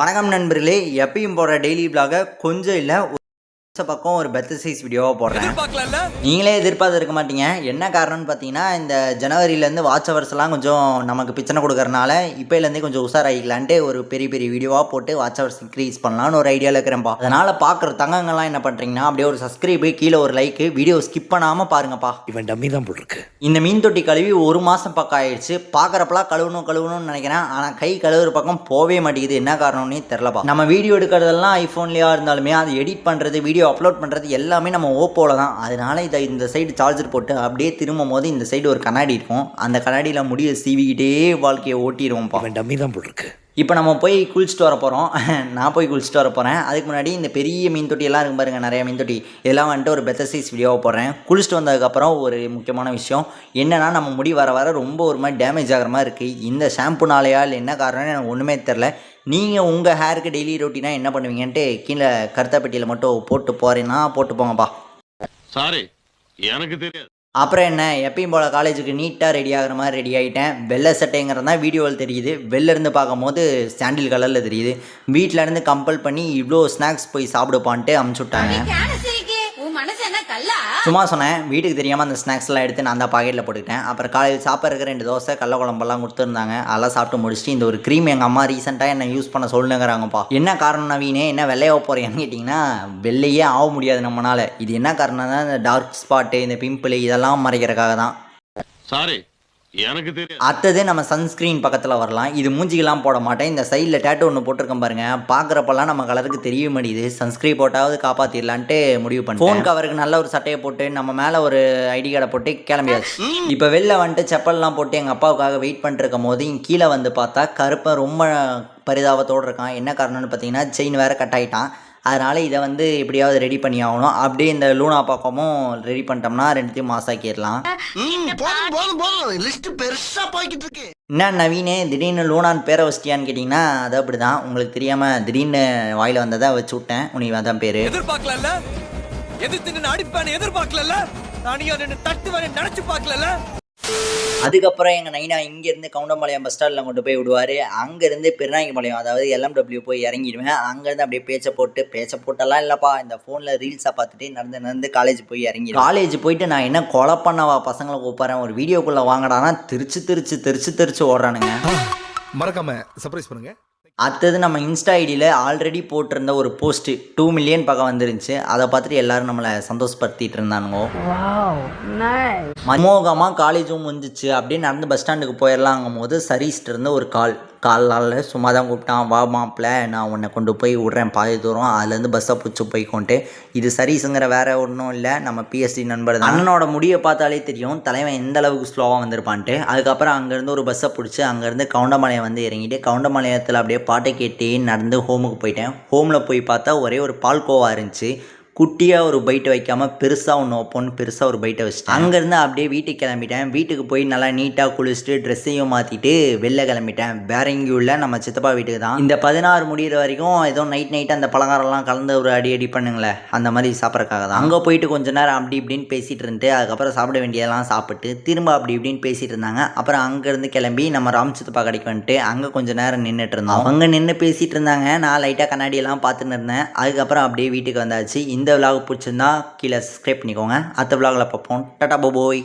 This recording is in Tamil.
வணக்கம் நண்பர்களே, எப்பயும் போடுற டெய்லி விலாக கொஞ்சம் இல்லை பக்கம் ஒரு பெத்த சைஸ் வீடியோவாக போடுறேன். நீங்களே எதிர்பார்த்துருக்க மாட்டீங்க. என்ன காரணம்னு பார்த்தீங்கன்னா, இந்த ஜனவரியிலேருந்து வாட்ச் ஹவர்ஸ்லாம் கொஞ்சம் நமக்கு பிரச்சனை கொடுக்கறனால இப்போலேருந்தே கொஞ்சம் உஷாராகிக்கலான்ட்டு ஒரு பெரிய பெரிய வீடியோவாக போட்டு வாட்ச் ஹவர்ஸ் இன்க்ரீஸ் பண்ணலான்னு ஒரு ஐடியாவில் இருக்கிறேன்ப்பா. அதனால் பார்க்குற தங்கங்கள்லாம் என்ன பண்ணுறீங்கன்னா, அப்படியே ஒரு சப்ஸ்கிரைபு, கீழே ஒரு லைக்கு, வீடியோ ஸ்கிப் பண்ணாமல் பாருங்கப்பா. இவன் டம்மி தான் போட்டுருக்கு. இந்த மீன் தொட்டி கழுவி 1 மாதம் பக்கம் ஆயிடுச்சு. பார்க்குறப்பெல்லாம் கழுவணும்னு நினைக்கிறேன். ஆனால் கை கழுவுற பக்கம் போவே மாட்டேங்குது. என்ன காரணம்னே தெரிலப்பா. நம்ம வீடியோ எடுக்கிறதெல்லாம் ஐஃபோன்லேயா இருந்தாலுமே அது எடிட் பண்ணுறது, வீடியோ அப்லோட் பண்ணுறது எல்லாமே நம்ம ஓப்போவில் தான். அதனால இந்த சைடு சார்ஜர் போட்டு அப்படியே திரும்பும் போது இந்த சைடு ஒரு கண்ணாடி இருக்கும். அந்த கண்ணாடியில் முடிய சீவிக்கிட்டே வாழ்க்கையை ஓட்டிடுவோம்ப்பா. டம்மி தான் போட்டுருக்கு. இப்போ நம்ம போய் குளிச்சுட்டு வர போகிறோம். நான் போய் குளிச்சுட்டு வர போகிறேன். அதுக்கு முன்னாடி இந்த பெரிய மீன் தொட்டி எல்லாம் இருக்கும் பாருங்கள், நிறைய மீன் தொட்டி, இதெல்லாம் வந்துட்டு ஒரு பெத்த சைஸ் வீடியோவை போடுறேன். குளிச்சுட்டு வந்ததுக்கப்புறம் ஒரு முக்கியமான விஷயம் என்னென்னா, நம்ம முடி வர வர ரொம்ப ஒரு மாதிரி டேமேஜ் ஆகிற மாதிரி இருக்குது. இந்த ஷாம்புனாலையா இல்லை என்ன காரணம்னு எனக்கு ஒன்றுமே தெரில. நீங்கள் உங்கள் ஹேருக்கு டெய்லி ரொட்டீனாக என்ன பண்ணுவீங்கன்ட்டு கீழே கருத்தா பெட்டியில் மட்டும் போட்டு போகிறேன்னா போட்டு போங்கப்பா. சாரி, எனக்கு தெரியாது. அப்புறம் என்ன, எப்பயும் போல் காலேஜுக்கு நீட்டாக ரெடி ஆகிற மாதிரி ரெடி ஆகிட்டேன். வெள்ளை சட்டைங்கிறது தான் வீடியோவில் தெரியுது. வெளிலேருந்து பார்க்கும்போது சாண்டில் கலரில் தெரியுது. வீட்டிலேருந்து கம்பல் பண்ணி இவ்வளோ ஸ்நாக்ஸ் போய் சாப்பிடுப்பான்ட்டு அமுச்சு விட்டாங்க. சும்மா சொன்னேன், வீட்டுக்கு தெரியாமல் அந்த ஸ்நாக்ஸ்லாம் எடுத்து நான் தான் பாக்கெட்டில் போட்டுக்கிட்டேன். அப்புறம் காலையில் சாப்பிட்றதுக்கு 2 தோசை கடல குழம்பெல்லாம் கொடுத்துருந்தாங்க. அதெல்லாம் சாப்பிட்டு முடிச்சுட்டு இந்த ஒரு க்ரீம் எங்கள் அம்மா ரீசெண்டாக என்ன யூஸ் பண்ண சொல்லுங்கிறாங்கப்பா. என்ன காரணம் நவீனே, என்ன வெள்ளையாக போகிறேன்னு கேட்டிங்கன்னா, வெள்ளையே ஆக முடியாது நம்மளால். இது என்ன காரணம் தான், இந்த டார்க் ஸ்பாட்டு, இந்த பிம்பிள் இதெல்லாம் மறைக்கிறதுக்காக தான். சாரி, எனக்கு தெரியும். அடுத்தது நம்ம சன்ஸ்க்ரீன் பக்கத்தில் வரலாம். இது மூஞ்சிக்கெல்லாம் போட மாட்டேன். இந்த சைடில் டேட்டு ஒன்று போட்டிருக்கேன் பாருங்கள். பார்க்குறப்பெல்லாம் நம்ம கலருக்கு தெரிய மாட்டேங்குது. சன்ஸ்க்ரீன் போட்டாவது காப்பாற்றிடலான்ட்டு முடிவு பண்ணி ஃபோன் கவருக்கு நல்ல ஒரு சட்டையை போட்டு நம்ம மேலே ஒரு ஐடி கார்டை போட்டு கிளம்பியாச்சு. இப்போ வெளில வந்துட்டு செப்பல்லாம் போட்டு எங்கள் அப்பாவுக்காக வெயிட் பண்ணிருக்கும் போது கீழே வந்து பார்த்தா கருப்பை ரொம்ப பரிதாபத்தோடு இருக்கான். என்ன காரணம்னு பார்த்தீங்கன்னா, செயின் வேறு கட் ஆகிட்டான். அதனால் இதை வந்து எப்படியாவது ரெடி பண்ணி ஆகணும். அப்படியே இந்த லூனா பக்கமும் ரெடி பண்ணிட்டோம்னா 2த்தையும் மாசாக்கிடலாம். என்ன நவீனே, திடீர்னு லூனான்னு பேரை வச்சிட்டியான்னு கேட்டிங்கன்னா, அது அப்படி தான். உங்களுக்கு தெரியாமல் திடீர்னு வாயில் வந்ததை வச்சு விட்டேன். உனக்கு அதான் பேர். எதிர்பார்க்கல, எதிர்த்து அடிப்பான்னு எதிர்பார்க்கல, நினைச்சு பார்க்கல. அதுக்கப்புறம் எங்கள் நைனா இங்கேருந்து கவுண்டம்பாளையம் பஸ் ஸ்டாண்டில் கொண்டு போய் விடுவார். அங்கேருந்து பெருநாயக்கம்பாளையம், அதாவது LMW போய் இறங்கிடுவேன். அங்கேருந்து அப்படியே பேச்சை போட்டெல்லாம் இல்லைப்பா, இந்த ஃபோனில் ரீல்ஸாக பார்த்துட்டு நடந்து காலேஜ் போய் இறங்கிடுவேன். காலேஜ் போயிட்டு நான் என்ன கொலை பண்ணவா பசங்களை கூப்பிட்றேன், ஒரு வீடியோக்குள்ளே வாங்கடானா தெரிச்சு ஓடுறானுங்க. மறக்காம சர்ப்ரைஸ் பண்ணுங்க. அடுத்தது நம்ம இன்ஸ்டா ஐடியில் ஆல்ரெடி போட்டிருந்த ஒரு போஸ்ட்டு 2 மில்லியன் பக்கம் வந்துருந்துச்சு. அதை பார்த்துட்டு எல்லோரும் நம்மளை சந்தோஷப்படுத்திட்டு இருந்தானுங்க. மமோகமாக காலேஜும் முடிஞ்சிச்சு. அப்படியே நடந்து பஸ் ஸ்டாண்டுக்கு போயிடலாங்கும் போது சரீஸ்ட்டு இருந்து ஒரு கால் சும்மா தான் கூப்பிட்டான். வா மாப்பிள்ள, நான் உன்னை கொண்டு போய் விட்றேன் பாதி தூரம், அதுலேருந்து பஸ்ஸை பிடிச்சி போய்க்கொண்டு. இது சரீஸுங்கிற வேறு ஒன்றும் இல்லை, நம்ம PSG நண்பர் தான். அண்ணனோட முடியை பார்த்தாலே தெரியும் தலைவன் எந்த அளவுக்கு ஸ்லோவாக வந்திருப்பான்ட்டு. அதுக்கப்புறம் அங்கேருந்து ஒரு பஸ்ஸை பிடிச்சி அங்கேருந்து கவுண்டம்பாளையம் வந்து இறங்கிட்டு கவுண்டம்பாளையத்தில் அப்படியே பாட்டை கேட்டே நடந்து ஹோமுக்கு போயிட்டேன். ஹோமில் போய் பார்த்தா ஒரே ஒரு பால்கோவா இருந்துச்சு. குட்டியாக ஒரு பைட்டை வைக்காமல் பெருசாக ஒன்று வைப்போன்னு பெருசாக ஒரு பைட்டை வச்சுட்டேன். அங்கேருந்து அப்படியே வீட்டுக்கு கிளம்பிட்டேன். வீட்டுக்கு போய் நல்லா நீட்டாக குளிச்சுட்டு ட்ரெஸ்ஸையும் மாற்றிட்டு வெளில கிளம்பிட்டேன். வேற எங்கேயும் இல்லை, நம்ம சித்தப்பா வீட்டுக்கு தான். இந்த 16 முடிகிற வரைக்கும் ஏதோ நைட் அந்த பலகாரம்லாம் கலந்து ஒரு அடி பண்ணுங்களேன், அந்த மாதிரி சாப்பிட்றதுக்காக தான். அங்கே போயிட்டு கொஞ்ச நேரம் அப்படி இப்படின்னு பேசிகிட்டு இருந்துட்டு அதுக்கப்புறம் சாப்பிட வேண்டியதெல்லாம் சாப்பிட்டு திரும்ப அப்படி இப்படின்னு பேசிகிட்டு இருந்தாங்க. அப்புறம் அங்கேருந்து கிளம்பி நம்ம ராம் சித்தப்பா கடைக்கு வந்துட்டு அங்கே கொஞ்சம் நேரம் நின்றுட்டு இருந்தோம். அங்கே நின்று பேசிகிட்டு இருந்தாங்க. நான் லைட்டாக கண்ணாடியெல்லாம் பார்த்துன்னு இருந்தேன். அதுக்கப்புறம் அப்படியே வீட்டுக்கு வந்தாச்சு. இந்த விலாக் பிடிச்சிருந்தா கீழே சப்ஸ்கிரைப் பண்ணிக்கோங்க. அடுத்த விலாகில் பார்ப்போம். டாடா போய்.